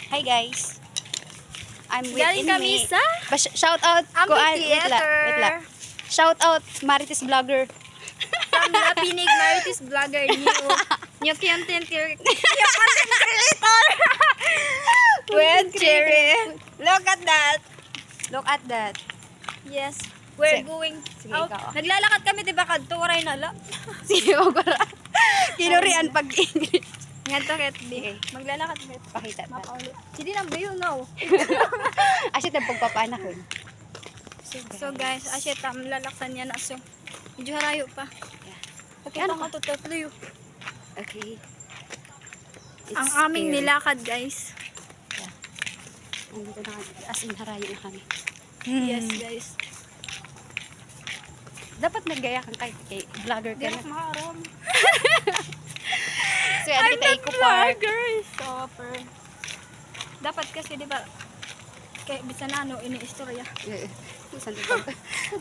Hi guys. I'm with Galing kami sa Shout out ko wait amphitheater. lang. Shout out Marites Vlogger. Tamla Pinig Marites Vlogger. New content creator. With Cherry. Look at that. Look at that. Yes. We're Sige. going Sige, out. ikaw. Naglalakad kami, diba? Kadturay na lang. Sige, magwara. Kinurian pag English. Nga to, Ket. Sige. Maglalakad kami. Pakita pa. Mapaulit. Hindi nang bayo, no. Asit ang pagpapanak ko. So guys, asya tam lalaksan niya na so. Medyo harayo pa. Okay, Ano ano ka to yun? Okay. Ang aming nilakad, guys. Nandito na kami. As in, harayo na kami. Yes, guys. Dapat naggaya kang kay vlogger ka Di na. ako makaram. So, yan kita Eco Park. Stopper. Dapat kasi, di ba, kaya bisa na ano, ini-istorya. Saan dito?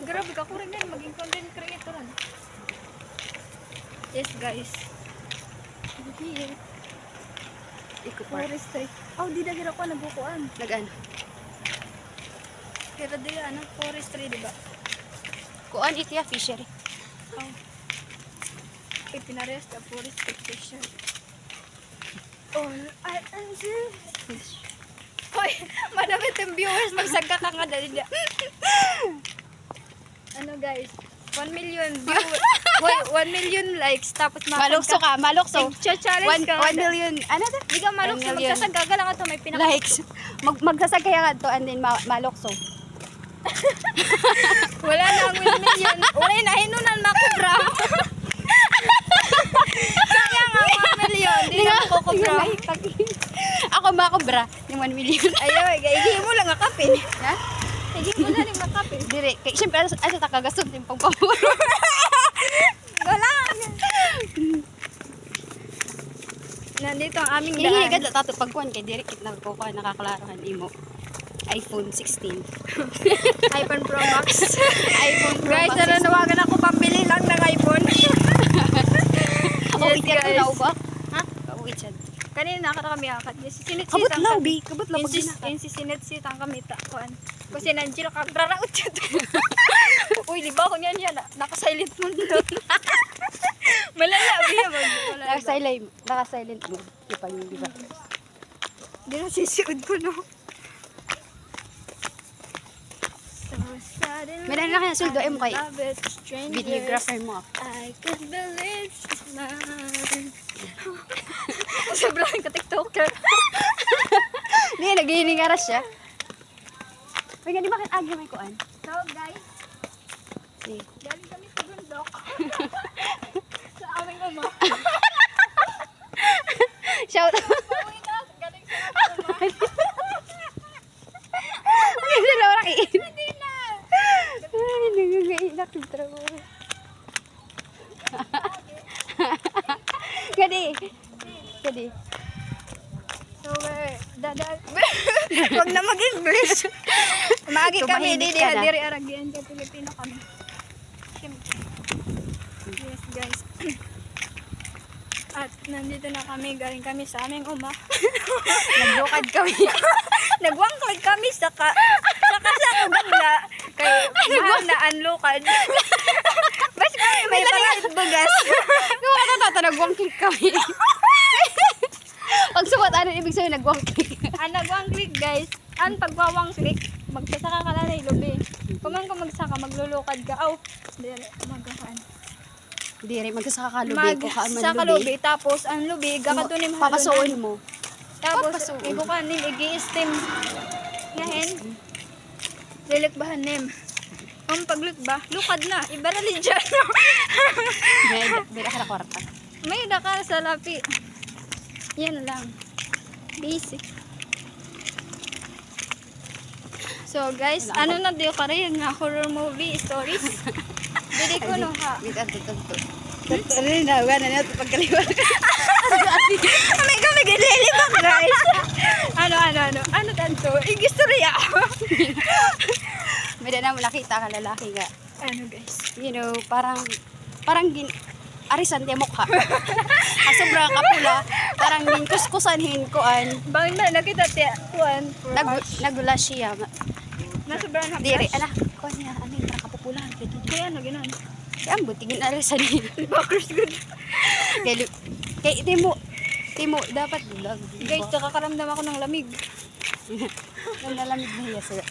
Grabe ka, ko rin din, maging content creator. Yes, guys. Here. Eco Park. Forestry. Oh, di dahil ako nabukuan. Nag-ano? Pero di ano, forestry, di ba? Kuan itiya fishery. Oh. Pinares ka forestry fisher. Oh, I see. Hoy, madami tayong viewers, magsagka ka nga dali dyan. Ano guys, 1 million viewers. Hoy, 1 million likes, tapos Malukso ka, malukso. Challenge ka. 1 million, ano to? Di ka malukso, 1 million. magsasagka ka lang ito, may pinaka... Likes. Magsasagaya ka to and then malukso. Wala na ang 1 million. Wala na, hinunan makubra. Sayang ang 1 million, di na makukubra. Ako makobra, yung 1 million. Ayaw, hindi mo lang akapin. Ha? Hindi mo lang yung makapin. Dire, kay siyempre asa ta kagasod yung pagpapuro. Wala. Nandito ang aming Hihigad daan. la tato pagkuan kay dire kit nagkukuha nakaklarahan imo. iPhone 16. iPhone Pro Max. iPhone Pro Guys, Max nananawagan ako pambili lang ng iPhone. Yes, Yes, guys. ba? Ha? Wait, sad. Kanina kami akad. Yes, Kabut sinitsitang lang, kami. bi. Kabut lang pag ginaka. Sinitsitang kami takuan. Kasi nandiyo ka raraot siya. Uy, di ba ako niyan yan? Naka-silent mode doon. Malala, biya mag. Naka-silent mode. Di pa yun, di ba? Di na sisiud ko, no? So suddenly, May na kaya suldo mo kay love it, strangers. videographer mo ako. I could believe she's mine. Sobrang ka-tiktoker. Hindi, naghihiling aras siya. Uy, nga di bakit agi may kuan? So guys, Sige. galing kami sa bundok. Sa aming ama. Shout out. Pauwi na, galing sa aming ama. Hindi na orang iin. Hindi na. Ay, nagagainak yung trabaho. Gadi. Gadi. So we're dadal. Huwag na mag-English. Maagi kami, Tumahimik di ka na. hadiri aragyan sa Pilipino kami. Yes guys. At nandito na kami, galing kami sa aming uma. Nagbukad kami. Nagwangklag kami sa bangla. Kay mahal na anlukad. Bas kami may pangit bugas. Kung ano nagwangkik kami. Pag sumat, ano ibig sabihin nagwangkik? Ang nagwangklik guys, ang pagwawangklik, magsasaka ka na lubi. Kung man ka magsaka, maglulukad ka. Aw, magahan. Hindi rin, magsasaka ka lubi. Kung kaan man Magsaka lubi, tapos ang lubi, gakadunim Papasuon mo. Tapos, papasuon. ibukan nim, igi-steam. Ngahen, lilikbahan nim. Ang paglutba, lukad na, ibarali dyan. Bira ka na kwarta. May daka sa lapi. Yan lang. Basic. So guys, ano na diyo ka rin nga horror movie stories? Dili ko no ha. Wait, ato. Ano rin na, wala na ito pagkaliwala. Kami ginilibak guys. Ano tanto? Igistorya. May na mo nakita ka lalaki nga. Ano guys? You know, parang arisan tiya mukha. Sobrang kapula. Parang kuskusan hinkuan. Bang na, nakita tiya, kuan. Nagula siya. Nasobrahan na Diri, brush. ala, kuan niya, ano yung nakapupulahan. Kaya ano, gano'n. Kaya ang butigin arisan niya. Backers good. Kaya Timo, dapat vlog. Guys, nakakaramdam ako ng lamig. Ang nalamig na hiya sila.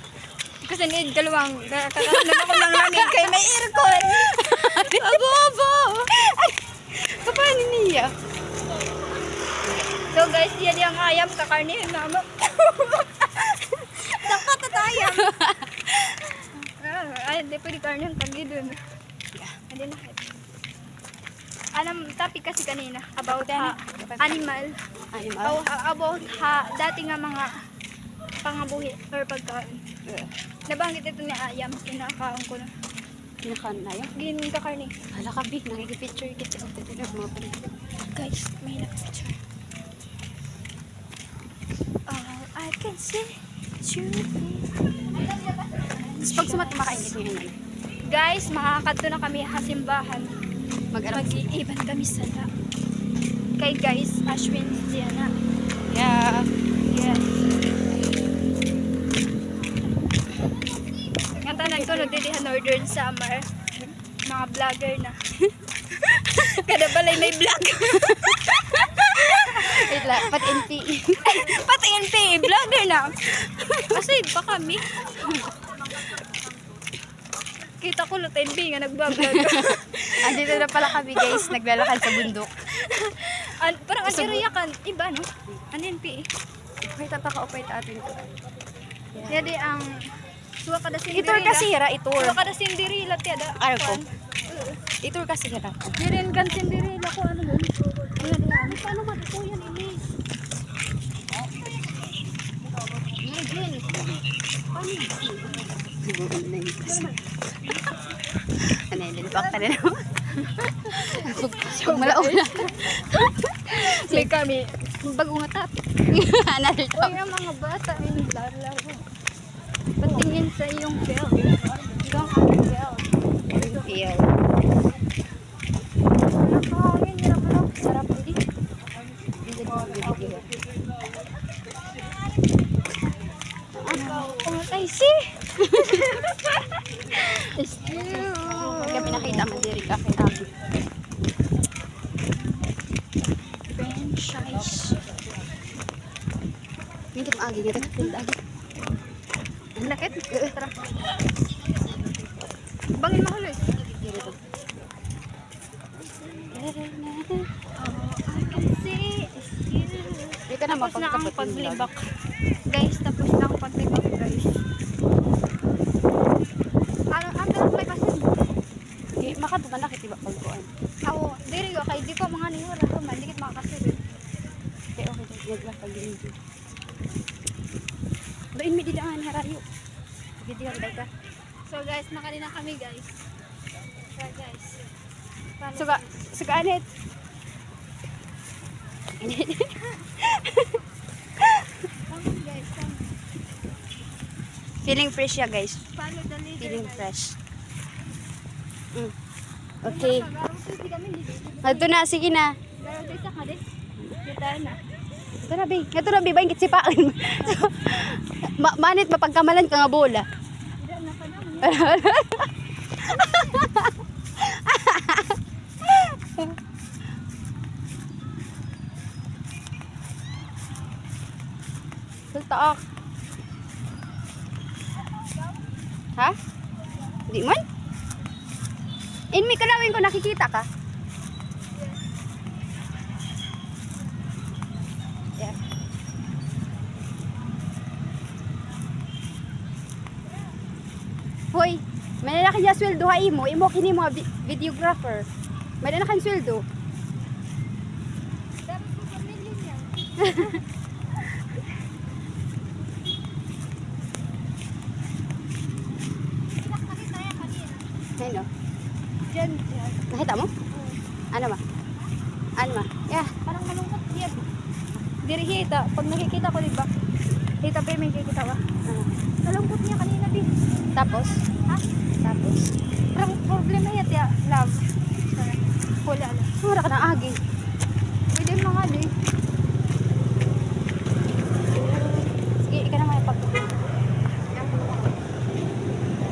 Kasi need dalawang, nakakaramdam ako ng lamig kaya may aircon. Abo! Paano niya? So guys, yan yung ayam, kakarnihin namin. Nakatatayam. Ay, hindi pwede karnihin, tagi dun. Hindi na. Topic kasi kanina about animal. About dati nga mga pangabuhi or pagkain. Nabanggit ito ni ayam, kinakaon ko na. Kinakaon na yun? Ginin ka karni. Hala ka, Bi. Nakikipicture kita. Mga pala. Guys, may nag-picture. All I can say is you. Tapos pag sumat, makainit mo yun. Guys, makakadto na kami sa simbahan. Mag-iiban kami sana. Kay guys, Ashwin Diana. Yeah. Yes. Nga tanan ko no dili Northern Summer. Mga vlogger na. Kada balay may vlog. Wait lang, pati NP. Pati NP, vlogger na. Kasi pa kami. Kita ko lo NP nga nagbablog. Andito na pala kami guys, naglalakad sa bundok. Parang ang iriyakan, iba no? Ang NP. Wait, tapaka-upay atin ko. Yadi ang suwa kada Cinderella. Itur kasi hira, itur. Suwa kada Cinderella tiada. Ayaw ko. Itur kasi hira. Dirin kan Cinderella ko ano yun. Ayan yan. Paano matutuyan ini? Ano yun, lilipak ka na naman. Pag malaon na. May kami. Bagong nga topic. Another Uy, topic. ang mga bata ay naglaro. Patingin sa iyong belt. Ikaw ang belt. Feel. Nakakawin nila ko lang. Sarap hindi. Pumatay si. Excuse. Kaya pinakita mo diri ka kay Abi. Franchise. Hindi mo agi nga field agi. Ang lakit. Tara. Bangin mo huloy. I can see is you. Di ka na Tapos na ang mapagkapot yung vlog. paglibak. Guys, tapos na ang paglibak, guys. Ano, ang bilang may pasin. Makaduman na kitiba pagkuhan. Ako, diri ko, kay di ko mga niwara ko, maligit makakasulod. Okay, naglang pag-video. Doon mi dilaan harayo. Video ang ka. So guys, nakali na kami, guys. So guys. Suga anit. Come on, guys, come. Feeling fresh ya guys. Follow the leader, Feeling guys. fresh. Okay. Garong sisi kami, dito. Ito na, sige na. Garong sisi ka din. Kita na. Ito na, Bay. Ito na, Bay. Bain kitsipain. Manit, mapagkamalan ka nga bola. Tidak na ka na. Sultaak. Ha? Di man? May kalawin ko, nakikita ka? Yeah. Hoy, may lalaki niya sweldo ha imo. Imo kini mo videographer. May lalaki sweldo. Dapat ko pamilya niya. Nakita yan kanina. Ano? Diyan. Nakita mo? Ano ba? Ano ba? Yeah. Parang malungkot yan. Diri hita. Pag nakikita ko, diba? Hita pa yung may kikita ba? Malungkot niya kanina, din. Tapos? Ha? Tapos? Parang problema yan, tiya. Love. Sorry. Wala lang. Wala ka ng agi.